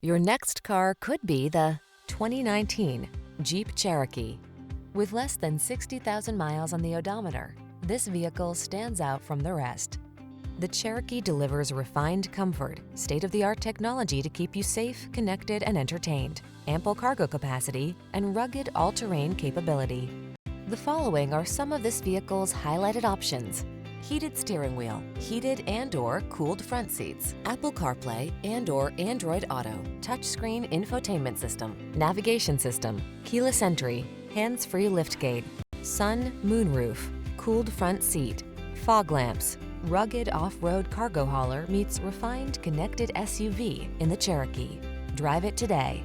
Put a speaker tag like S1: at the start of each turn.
S1: Your next car could be the 2019 Jeep Cherokee. With less than 60,000 miles on the odometer, this vehicle stands out from the rest. The Cherokee delivers refined comfort, state-of-the-art technology to keep you safe, connected, and entertained, ample cargo capacity, and rugged all-terrain capability. The following are some of this vehicle's highlighted options: heated steering wheel, heated and/or cooled front seats, Apple CarPlay and/or Android Auto, touchscreen infotainment system, navigation system, keyless entry, hands-free liftgate, sun, moonroof, cooled front seat, fog lamps. Rugged off-road cargo hauler meets refined connected SUV in the Cherokee. Drive it today.